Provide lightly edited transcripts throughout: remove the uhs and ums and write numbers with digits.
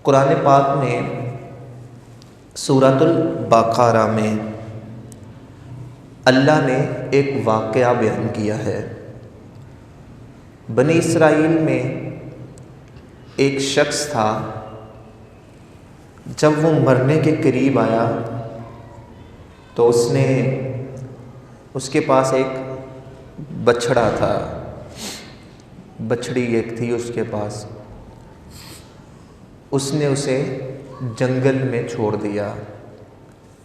قرآن پاک میں سورۃ البقرہ میں اللہ نے ایک واقعہ بیان کیا ہے۔ بنی اسرائیل میں ایک شخص تھا، جب وہ مرنے کے قریب آیا تو اس کے پاس ایک بچڑا تھا، بچڑی ایک تھی اس کے پاس۔ اس نے اسے جنگل میں چھوڑ دیا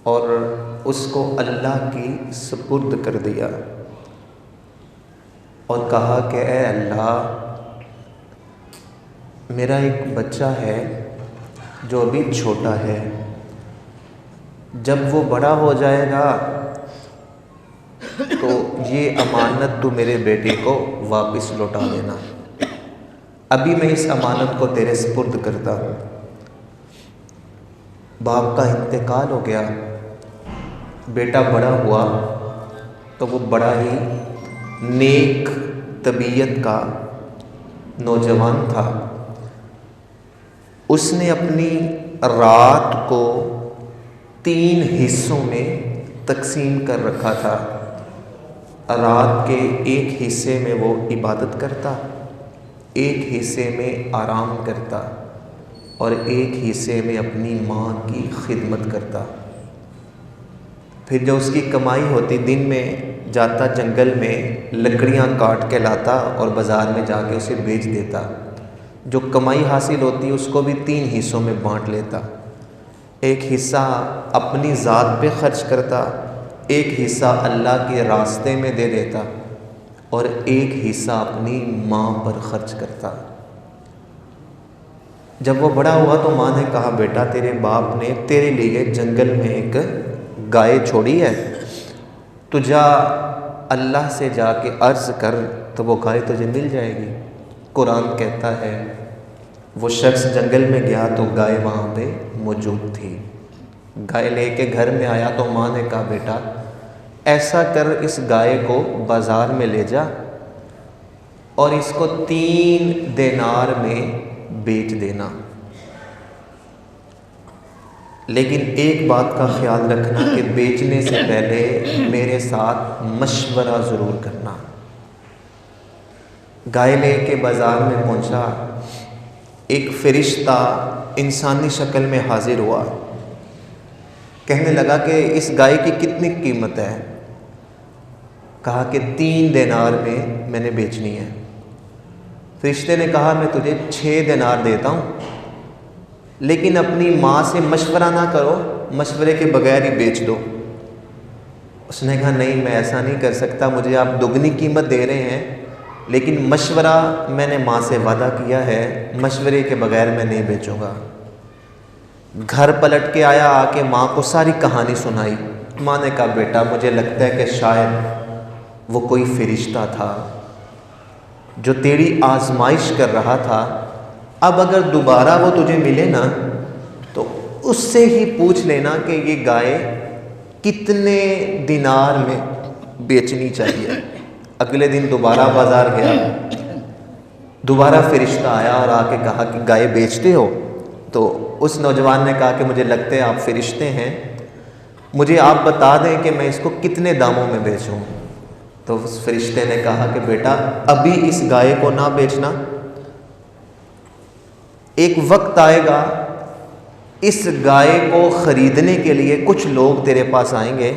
اور اس کو اللہ کی سپرد کر دیا اور کہا کہ اے اللہ، میرا ایک بچہ ہے جو ابھی چھوٹا ہے، جب وہ بڑا ہو جائے گا تو یہ امانت تو میرے بیٹے کو واپس لوٹا دینا، ابھی میں اس امانت کو تیرے سپرد کرتا ہوں۔ باپ کا انتقال ہو گیا، بیٹا بڑا ہوا تو وہ بڑا ہی نیک طبیعت کا نوجوان تھا۔ اس نے اپنی رات کو 3 حصوں میں تقسیم کر رکھا تھا۔ رات کے ایک حصے میں وہ عبادت کرتا، ایک حصے میں آرام کرتا اور ایک حصے میں اپنی ماں کی خدمت کرتا۔ پھر جو اس کی کمائی ہوتی، دن میں جاتا جنگل میں لکڑیاں کاٹ کے لاتا اور بازار میں جا کے اسے بیچ دیتا۔ جو کمائی حاصل ہوتی اس کو بھی 3 حصوں میں بانٹ لیتا، ایک حصہ اپنی ذات پہ خرچ کرتا، ایک حصہ اللہ کے راستے میں دے دیتا اور ایک حصہ اپنی ماں پر خرچ کرتا۔ جب وہ بڑا ہوا تو ماں نے کہا، بیٹا تیرے باپ نے تیرے لیے جنگل میں ایک گائے چھوڑی ہے، تو جا اللہ سے جا کے عرض کر تو وہ گائے تجھے مل جائے گی۔ قرآن کہتا ہے وہ شخص جنگل میں گیا تو گائے وہاں پہ موجود تھی۔ گائے لے کے گھر میں آیا تو ماں نے کہا، بیٹا ایسا کر، اس گائے کو بازار میں لے جا اور اس کو 3 دینار میں بیچ دینا، لیکن ایک بات کا خیال رکھنا کہ بیچنے سے پہلے میرے ساتھ مشورہ ضرور کرنا۔ گائے لے کے بازار میں پہنچا، ایک فرشتہ انسانی شکل میں حاضر ہوا، کہنے لگا کہ اس گائے کی کتنی قیمت ہے؟ کہا کہ 3 دینار میں نے بیچنی ہے۔ فرشتے نے کہا میں تجھے 6 دینار دیتا ہوں، لیکن اپنی ماں سے مشورہ نہ کرو، مشورے کے بغیر ہی بیچ دو۔ اس نے کہا نہیں، میں ایسا نہیں کر سکتا، مجھے آپ دگنی قیمت دے رہے ہیں، لیکن مشورہ میں نے ماں سے وعدہ کیا ہے، مشورے کے بغیر میں نہیں بیچوں گا۔ گھر پلٹ کے آیا، آ کے ماں کو ساری کہانی سنائی۔ ماں نے کہا، بیٹا مجھے لگتا ہے کہ شاید وہ کوئی فرشتہ تھا جو تیری آزمائش کر رہا تھا، اب اگر دوبارہ وہ تجھے ملے نا تو اس سے ہی پوچھ لینا کہ یہ گائے کتنے دینار میں بیچنی چاہیے۔ اگلے دن دوبارہ بازار گیا، دوبارہ فرشتہ آیا اور آ کے کہا کہ گائے بیچتے ہو؟ تو اس نوجوان نے کہا کہ مجھے لگتا ہے آپ فرشتے ہیں، مجھے آپ بتا دیں کہ میں اس کو کتنے داموں میں بیچوں۔ تو اس فرشتے نے کہا کہ بیٹا ابھی اس گائے کو نہ بیچنا، ایک وقت آئے گا اس گائے کو خریدنے کے لیے کچھ لوگ تیرے پاس آئیں گے،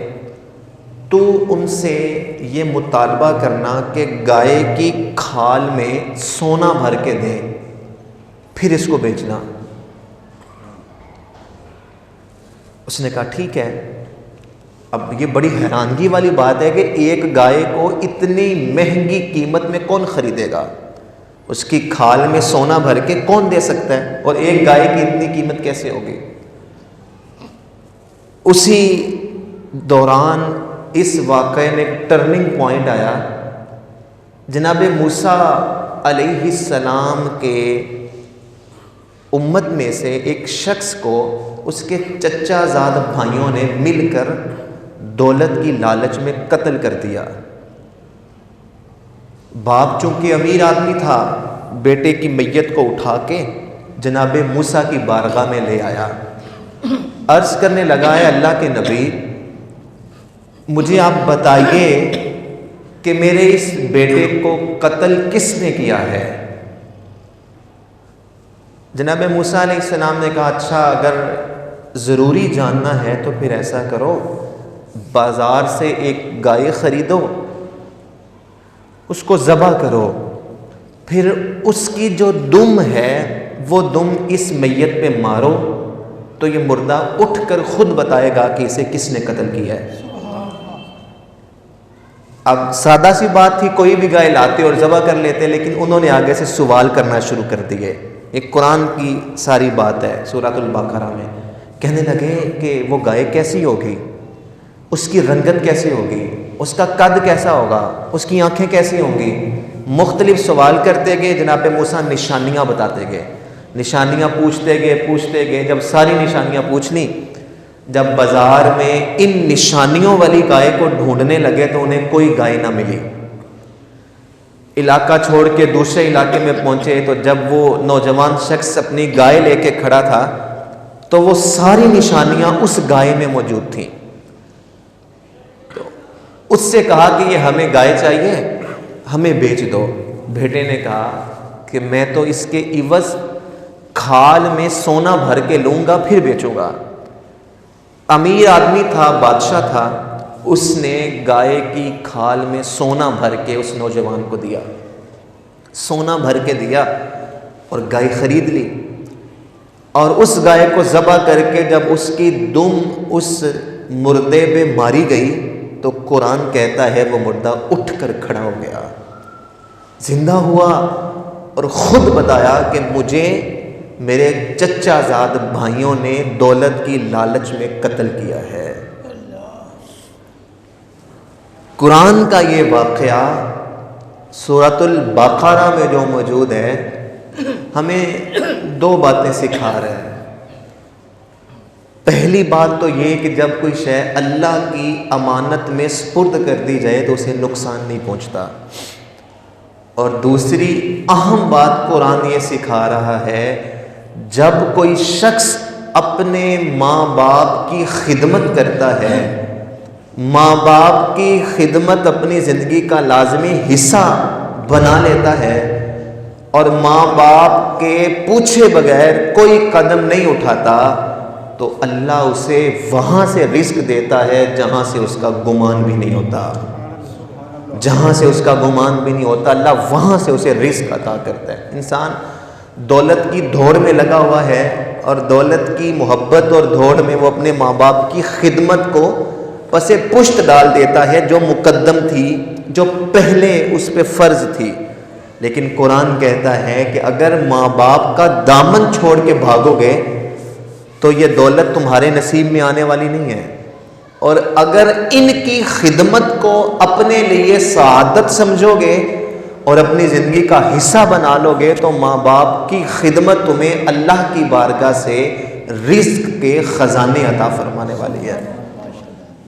تو ان سے یہ مطالبہ کرنا کہ گائے کی کھال میں سونا بھر کے دیں، پھر اس کو بیچنا۔ اس نے کہا ٹھیک ہے۔ اب یہ بڑی حیرانگی والی بات ہے کہ ایک گائے کو اتنی مہنگی قیمت میں کون خریدے گا؟ اس کی کھال میں سونا بھر کے کون دے سکتا ہے؟ اور ایک گائے کی اتنی قیمت کیسے ہوگی؟ اسی دوران اس واقعے میں ایک ٹرننگ پوائنٹ آیا۔ جناب موسیٰ علیہ السلام کے امت میں سے ایک شخص کو اس کے چچا زاد بھائیوں نے مل کر دولت کی لالچ میں قتل کر دیا۔ باپ چونکہ امیر آدمی تھا، بیٹے کی میت کو اٹھا کے جناب موسیٰ کی بارگاہ میں لے آیا، عرض کرنے لگا ہے اللہ کے نبی مجھے آپ بتائیے کہ میرے اس بیٹے کو قتل کس نے کیا ہے؟ جناب موسیٰ علیہ السلام نے کہا اچھا اگر ضروری جاننا ہے تو پھر ایسا کرو، بازار سے ایک گائے خریدو، اس کو ذبح کرو، پھر اس کی جو دم ہے وہ دم اس میت پہ مارو تو یہ مردہ اٹھ کر خود بتائے گا کہ اسے کس نے قتل کیا ہے۔ اب سادہ سی بات تھی، کوئی بھی گائے لاتے اور ذبح کر لیتے، لیکن انہوں نے آگے سے سوال کرنا شروع کر دیے۔ ایک قرآن کی ساری بات ہے سورۃ البقرہ میں، کہنے لگے کہ وہ گائے کیسی ہوگی، اس کی رنگت کیسی ہوگی، اس کا قد کیسا ہوگا، اس کی آنکھیں کیسی ہوں گی، مختلف سوال کرتے گئے۔ جناب موسیٰ نشانیاں بتاتے گئے، نشانیاں پوچھتے گئے، جب ساری نشانیاں پوچھ لیں، جب بازار میں ان نشانیوں والی گائے کو ڈھونڈنے لگے تو انہیں کوئی گائے نہ ملی۔ علاقہ چھوڑ کے دوسرے علاقے میں پہنچے تو جب وہ نوجوان شخص اپنی گائے لے کے کھڑا تھا تو وہ ساری نشانیاں اس گائے میں موجود تھیں۔ تو اس سے کہا کہ یہ ہمیں گائے چاہیے، ہمیں بیچ دو۔ بیٹے نے کہا کہ میں تو اس کے عوض کھال میں سونا بھر کے لوں گا پھر بیچوں گا۔ امیر آدمی تھا، بادشاہ تھا، اس نے گائے کی کھال میں سونا بھر کے اس نوجوان کو دیا، سونا بھر کے دیا اور گائے خرید لی، اور اس گائے کو ذبح کر کے جب اس کی دم اس مردے پہ ماری گئی تو قرآن کہتا ہے وہ مردہ اٹھ کر کھڑا ہو گیا، زندہ ہوا اور خود بتایا کہ مجھے میرے چچا زاد بھائیوں نے دولت کی لالچ میں قتل کیا ہے۔ قرآن کا یہ واقعہ سورۃ البقرہ میں جو موجود ہے ہمیں دو باتیں سکھا رہا ہے۔ پہلی بات تو یہ کہ جب کوئی شے اللہ کی امانت میں سپرد کر دی جائے تو اسے نقصان نہیں پہنچتا، اور دوسری اہم بات قرآن یہ سکھا رہا ہے جب کوئی شخص اپنے ماں باپ کی خدمت کرتا ہے، ماں باپ کی خدمت اپنی زندگی کا لازمی حصہ بنا لیتا ہے اور ماں باپ کے پوچھے بغیر کوئی قدم نہیں اٹھاتا تو اللہ اسے وہاں سے رزق دیتا ہے جہاں سے اس کا گمان بھی نہیں ہوتا، جہاں سے اس کا گمان بھی نہیں ہوتا، اللہ وہاں سے اسے رزق عطا کرتا ہے۔ انسان دولت کی دوڑ میں لگا ہوا ہے اور دولت کی محبت اور دوڑ میں وہ اپنے ماں باپ کی خدمت کو پس پشت ڈال دیتا ہے جو مقدم تھی، جو پہلے اس پہ فرض تھی۔ لیکن قرآن کہتا ہے کہ اگر ماں باپ کا دامن چھوڑ کے بھاگو گے تو یہ دولت تمہارے نصیب میں آنے والی نہیں ہے، اور اگر ان کی خدمت کو اپنے لیے سعادت سمجھو گے اور اپنی زندگی کا حصہ بنا لو گے تو ماں باپ کی خدمت تمہیں اللہ کی بارگاہ سے رزق کے خزانے عطا فرمانے والی ہے۔